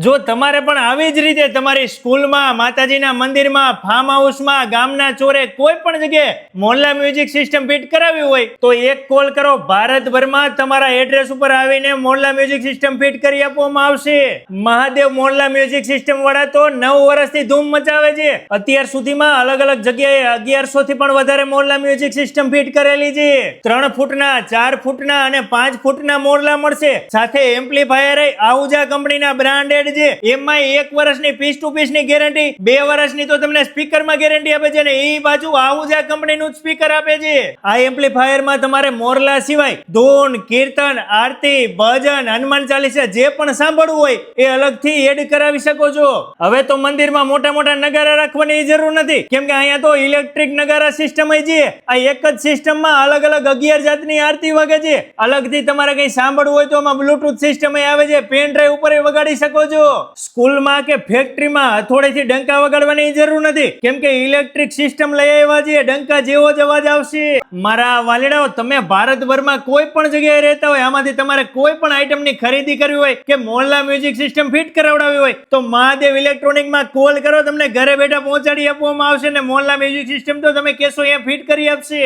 જો તમારે પણ આવી જ રીતે તમારી સ્કૂલમાં, માતાજીના મંદિરમાં, ફાર્મ હાઉસમાં, ગામના ચોરે કોઈ પણ જગ્યાએ મોહલ્લા મ્યુઝિક સિસ્ટમ ફિટ કરાવી હોય તો એક કોલ કરો. ભારતભરમાં તમારા એડ્રેસ ઉપર આવીને મોહલ્લા મ્યુઝિક સિસ્ટમ ફિટ કરી આપવામાં આવશે. મહાદેવ મોહલ્લા મ્યુઝિક સિસ્ટમ વાળા તો 9 વર્ષથી ધૂમ મચાવે છે. અત્યાર સુધીમાં અલગ અલગ જગ્યાએ 1100 થી પણ વધારે મોહલ્લા મ્યુઝિક સિસ્ટમ ફિટ કરેલી છે. 3 ફૂટના, 4 ફૂટના અને 5 ફૂટના મોહલ્લા મળશે. સાથે એમ્પ્લીફાયર આહુજા કંપનીના બ્રાન્ડેડ છે. એમાં 1 વર્ષની પીસ ટુ પીસ ની ગેરંટી, 2 વર્ષની તો તમને સ્પીકરમાં ગેરંટી આપે છે ને એ બાજુ આહુજા કંપનીનું સ્પીકર આપે છે. આ એમ્પ્લીફાયરમાં તમારે મોરલા સિવાય ધૂન, કીર્તન, આરતી, ભજન, હનુમાન ચાલીસા જે પણ સાંભળવું હોય એ અલગથી એડ કરાવી શકો છો. હવે તો મંદિરમાં મોટા મોટા નગારા રાખવાની જરૂર નથી, કેમ કે અહીંયા તો ઇલેક્ટ્રિક નગારા સિસ્ટમ છે. આ એક જ સિસ્ટમમાં અલગ અલગ 11 જાતની આરતી વાગે છે. અલગથી તમારે કઈ સાંભળવું હોય તો આમાં બ્લુટૂથ સિસ્ટમ આવે છે. પેન ડ્રાઈવ ઉપર વગાડી શકો છો. સ્કૂલમાં કે ફેક્ટરીમાં હથોડીથી ડંકા વગાડવાની જરૂર નથી, કેમ કે ઇલેક્ટ્રિક સિસ્ટમ લઈ આવ્યા છે. ડંકા જેવો જ અવાજ આવશે. મારા વાલીડાઓ, તમે ભારતભરમાં કોઈ પણ જગ્યાએ રહેતા હોય, આમાંથી તમારે કોઈ પણ આઈટમની ખરીદી કરવી હોય કે મોહલ્લા મ્યુઝિક સિસ્ટમ ફિટ કરાવડાવી હોય તો મહાદેવ ઇલેક્ટ્રોનિકમાં કોલ કરો. તમને ઘરે બેઠા પહોંચાડી આપવામાં આવશે ને મોહલ્લા મ્યુઝિક સિસ્ટમ તો તમે કહેશો અહીંયા ફિટ કરી આપશે.